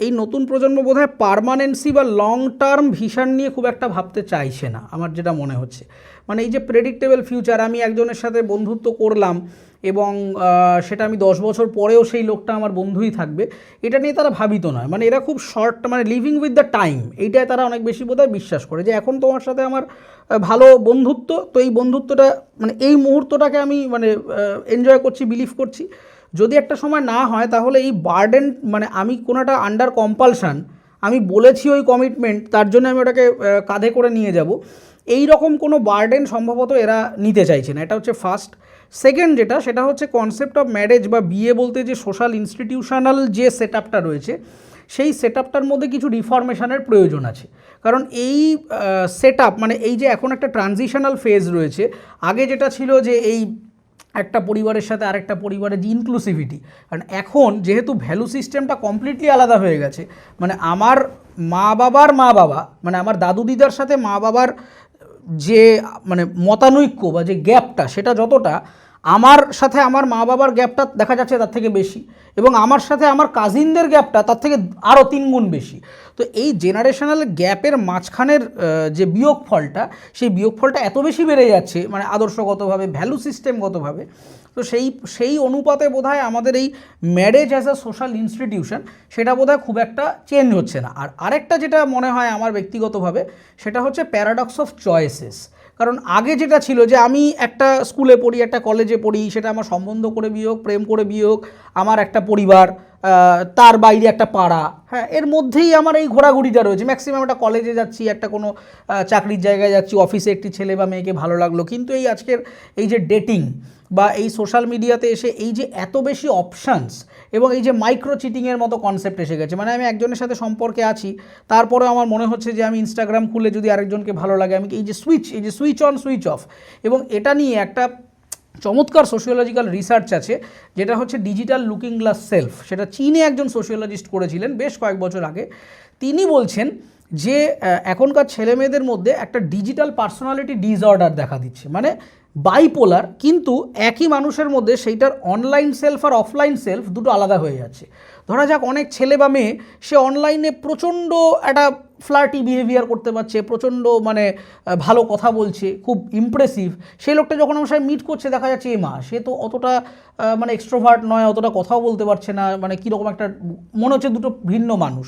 এই নতুন প্রজন্ম বোধহয় পার্মানেন্সি বা লং টার্ম ভিশন নিয়ে খুব একটা ভাবতে চাইছে না, আমার যেটা মনে হচ্ছে। মানে এই যে প্রেডিক্টেবল ফিউচার, আমি একজনের সাথে বন্ধুত্ব করলাম এবং সেটা আমি 10 বছর পরেও সেই লোকটা আমার বন্ধুই থাকবে, এটা নিয়ে তারা ভাবিত নয়। মানে এরা খুব শর্ট, মানে লিভিং উইথ দ্য টাইম, এইটাই তারা অনেক বেশি বোধহয় বিশ্বাস করে, যে এখন তোমার সাথে আমার ভালো বন্ধুত্ব, তো এই বন্ধুত্বটা মানে এই মুহূর্তটাকে আমি মানে এনজয় করছি, বিলিভ করছি। যদি একটা সময় না হয় তাহলে এই বার্ডেন, মানে আমি কোনো একটা আন্ডার কম্পালশান, আমি বলেছি ওই কমিটমেন্ট, তার জন্য আমি ওটাকে কাঁধে করে নিয়ে যাব, এই রকম কোনো বার্ডেন সম্ভবত এরা নিতে চাইছে না। এটা হচ্ছে ফার্স্ট। সেকেন্ড যেটা, সেটা হচ্ছে কনসেপ্ট অফ ম্যারেজ বা বিয়ে বলতে যে সোশ্যাল ইনস্টিটিউশনাল যে সেট আপটা রয়েছে, সেই সেট আপটার মধ্যে কিছু রিফরমেশনের প্রয়োজন আছে। কারণ এই সেট আপ, মানে এই যে এখন একটা ট্রানজিশনাল ফেজ রয়েছে, আগে যেটা ছিল যে এই একটা পরিবারের সাথে আরেকটা পরিবারের যে ইনক্লুসিভিটি, কারণ এখন যেহেতু ভ্যালু সিস্টেমটা কমপ্লিটলি আলাদা হয়ে গেছে, মানে আমার মা বাবার মা বাবা, মানে আমার দাদু দিদার সাথে মা বাবার যে মানে মতানৈক্য বা যে গ্যাপটা, সেটা যতটা আমার সাথে আমার মা বাবার গ্যাপটা দেখা যাচ্ছে তার থেকে বেশি, এবং আমার সাথে আমার কাজিনদের গ্যাপটা তার থেকে আরও 3 গুণ বেশি। তো এই জেনারেশনাল গ্যাপের মাঝখানের যে বিয়োগফলটা, সেই বিয়োগফলটা এত বেশি বেড়ে যাচ্ছে, মানে আদর্শগতভাবে, ভ্যালু সিস্টেমগতভাবে। তো সেই অনুপাতে বোধহয় আমাদের এই marriage as a social institution, সেটা বোধহয় খুব একটা চেঞ্জ হচ্ছে না। আর আরেকটা যেটা মনে হয় আমার ব্যক্তিগতভাবে, সেটা হচ্ছে প্যারাডক্স অফ চয়েসেস। কারণ আগে যেটা ছিল যে আমি একটা স্কুলে পড়ি, একটা কলেজে পড়ি, সেটা আমার সম্বন্ধ করে বিয়ে হোক, প্রেম করে বিয়ে হোক, আমার একটা পরিবার, তার বাইরে একটা পাড়া, হ্যাঁ, এর মধ্যেই আমার এই ঘোরাঘুরিটা রয়েছে। ম্যাক্সিমাম একটা কলেজে যাচ্ছি, একটা কোনো চাকরির জায়গায় যাচ্ছি, অফিসে একটি ছেলে বা মেয়েকে ভালো লাগলো। কিন্তু এই আজকের এই যে ডেটিং বা এই সোশ্যাল মিডিয়াতে এসে এই যে এত বেশি অপশানস, এবং এই যে মাইক্রো চিটিংয়ের মতো কনসেপ্ট এসে গেছে, মানে আমি একজনের সাথে সম্পর্কে আছি, তারপরে আমার মনে হচ্ছে যে আমি ইনস্টাগ্রাম খুলে যদি আরেকজনকে ভালো লাগে, আমি এই যে সুইচ অন সুইচ অফ। এবং এটা নিয়ে একটা চমৎকার সোশিওলজিক্যাল রিসার্চ আছে, যেটা হচ্ছে ডিজিটাল লুকিং গ্লাস সেলফ। সেটা চীনে একজন সোশিওলজিস্ট করেছিলেন বেশ কয়েক বছর আগে। তিনি বলছেন যে এখনকার ছেলেমেয়েদের মধ্যে একটা ডিজিটাল পার্সোনালিটি ডিসঅর্ডার দেখা দিচ্ছে, মানে বাইপোলার, কিন্তু একই মানুষের মধ্যে সেইটার অনলাইন সেলফ আর অফলাইন সেলফ দুটো আলাদা হয়ে যাচ্ছে। ধরা যাক অনেক ছেলে বা মেয়ে, সে অনলাইনে প্রচণ্ড একটা ফ্লার্টি বিহেভিয়ার করতে পারছে, প্রচণ্ড মানে ভালো কথা বলছে, খুব ইমপ্রেসিভ। সেই লোকটা যখন আমার সাথে মিট করছে, দেখা যাচ্ছে মা সে তো অতটা মানে এক্সট্রোভার্ট নয়, অতটা কথাও বলতে পারছে না, মানে কীরকম একটা মনে হচ্ছে দুটো ভিন্ন মানুষ।